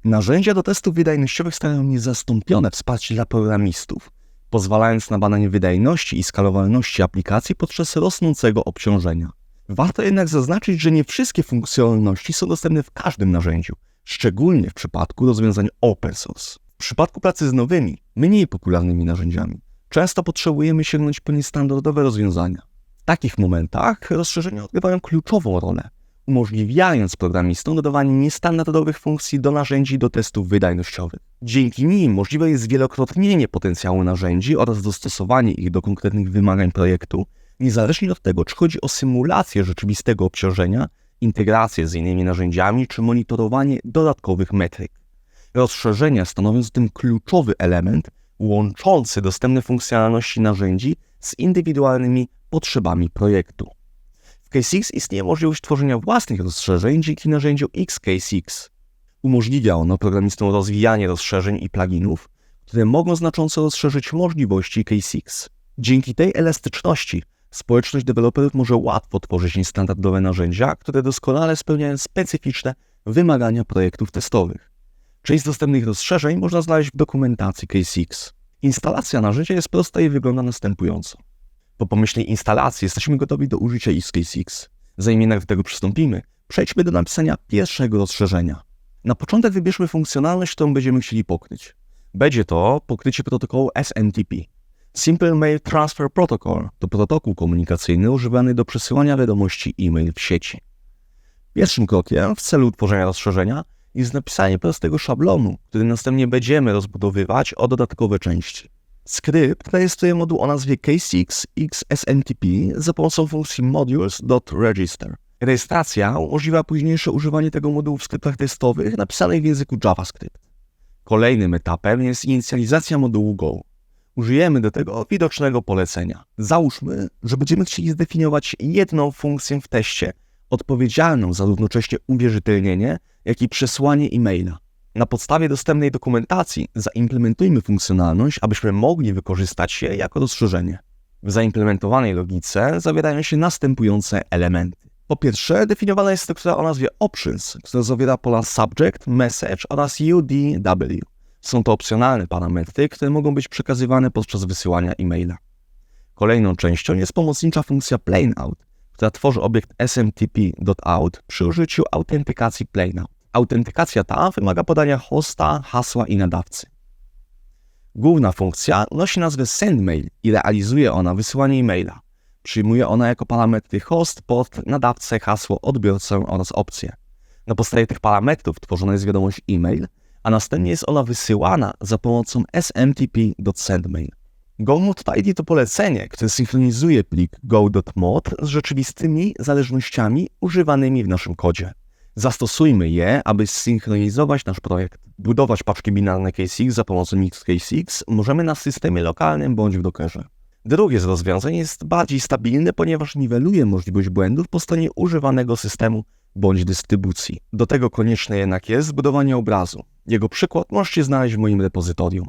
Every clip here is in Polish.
Narzędzia do testów wydajnościowych stanowią niezastąpione wsparcie dla programistów, pozwalając na badanie wydajności i skalowalności aplikacji podczas rosnącego obciążenia. Warto jednak zaznaczyć, że nie wszystkie funkcjonalności są dostępne w każdym narzędziu, szczególnie w przypadku rozwiązań open source. W przypadku pracy z nowymi, mniej popularnymi narzędziami, często potrzebujemy sięgnąć po niestandardowe rozwiązania. W takich momentach rozszerzenia odgrywają kluczową rolę, umożliwiając programistom dodawanie niestandardowych funkcji do narzędzi do testów wydajnościowych. Dzięki nim możliwe jest zwielokrotnienie potencjału narzędzi oraz dostosowanie ich do konkretnych wymagań projektu, niezależnie od tego, czy chodzi o symulację rzeczywistego obciążenia, integrację z innymi narzędziami, czy monitorowanie dodatkowych metryk. Rozszerzenia stanowią zatem kluczowy element łączący dostępne funkcjonalności narzędzi z indywidualnymi potrzebami projektu. W Case6 istnieje możliwość tworzenia własnych rozszerzeń dzięki narzędziu Xcase6. Umożliwia ono programistom rozwijanie rozszerzeń i pluginów, które mogą znacząco rozszerzyć możliwości Case6. Dzięki tej elastyczności społeczność deweloperów może łatwo tworzyć niestandardowe narzędzia, które doskonale spełniają specyficzne wymagania projektów testowych. Część z dostępnych rozszerzeń można znaleźć w dokumentacji Case6. Instalacja narzędzia jest prosta i wygląda następująco. Po pomyślnej instalacji jesteśmy gotowi do użycia Xcase6. Zanim jednak do tego przystąpimy, przejdźmy do napisania pierwszego rozszerzenia. Na początek wybierzmy funkcjonalność, którą będziemy chcieli pokryć. Będzie to pokrycie protokołu SMTP. Simple Mail Transfer Protocol to protokół komunikacyjny używany do przesyłania wiadomości e-mail w sieci. Pierwszym krokiem w celu utworzenia rozszerzenia jest napisanie prostego szablonu, który następnie będziemy rozbudowywać o dodatkowe części. Skrypt rejestruje moduł o nazwie Case6 XSMTP za pomocą funkcji modules.register. Rejestracja umożliwia późniejsze używanie tego modułu w skryptach testowych napisanych w języku JavaScript. Kolejnym etapem jest inicjalizacja modułu Go. Użyjemy do tego widocznego polecenia. Załóżmy, że będziemy chcieli zdefiniować jedną funkcję w teście, odpowiedzialną za równocześnie uwierzytelnienie, jak i przesłanie e-maila. Na podstawie dostępnej dokumentacji zaimplementujmy funkcjonalność, abyśmy mogli wykorzystać je jako rozszerzenie. W zaimplementowanej logice zawierają się następujące elementy. Po pierwsze, definiowana jest struktura o nazwie Options, która zawiera pola Subject, Message oraz UDW. Są to opcjonalne parametry, które mogą być przekazywane podczas wysyłania e-maila. Kolejną częścią jest pomocnicza funkcja PlaneOut, która tworzy obiekt smtp.out przy użyciu autentykacji PlaneOut. Autentykacja ta wymaga podania hosta, hasła i nadawcy. Główna funkcja nosi nazwę SendMail i realizuje ona wysyłanie e-maila. Przyjmuje ona jako parametry host, port, nadawcę, hasło, odbiorcę oraz opcje. Na podstawie tych parametrów tworzona jest wiadomość e-mail, a następnie jest ona wysyłana za pomocą smtp.sendMail. Go.mod.id to polecenie, które synchronizuje plik go.mod z rzeczywistymi zależnościami używanymi w naszym kodzie. Zastosujmy je, aby zsynchronizować nasz projekt. Budować paczki binarne Case6 za pomocą Xcase6 możemy na systemie lokalnym bądź w Dockerze. Drugie z rozwiązań jest bardziej stabilne, ponieważ niweluje możliwość błędów po stronie używanego systemu bądź dystrybucji. Do tego konieczne jednak jest zbudowanie obrazu. Jego przykład możecie znaleźć w moim repozytorium.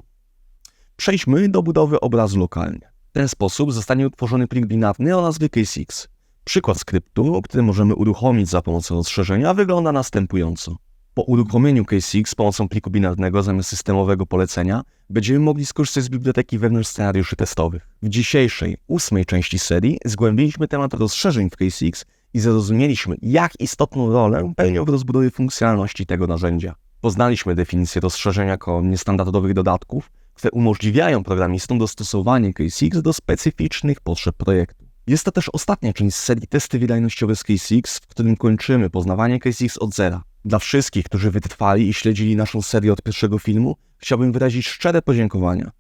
Przejdźmy do budowy obrazu lokalnie. W ten sposób zostanie utworzony plik binarny o nazwie Case6. Przykład skryptu, który możemy uruchomić za pomocą rozszerzenia, wygląda następująco. Po uruchomieniu Case6 z pomocą pliku binarnego zamiast systemowego polecenia będziemy mogli skorzystać z biblioteki wewnątrz scenariuszy testowych. W dzisiejszej, 8. części serii zgłębiliśmy temat rozszerzeń w Case6 i zrozumieliśmy, jak istotną rolę pełnią w rozbudowie funkcjonalności tego narzędzia. Poznaliśmy definicję rozszerzeń jako niestandardowych dodatków, które umożliwiają programistom dostosowanie Case6 do specyficznych potrzeb projektu. Jest to też ostatnia część serii testy wydajnościowe z Case6, w którym kończymy poznawanie Case6 od zera. Dla wszystkich, którzy wytrwali i śledzili naszą serię od pierwszego filmu, chciałbym wyrazić szczere podziękowania.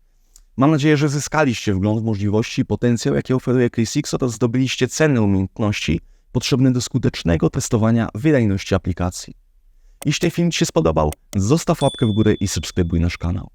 Mam nadzieję, że zyskaliście wgląd w możliwości i potencjał, jakie oferuje Case6 oraz zdobyliście cenne umiejętności potrzebne do skutecznego testowania wydajności aplikacji. Jeśli ten film Ci się spodobał, zostaw łapkę w górę i subskrybuj nasz kanał.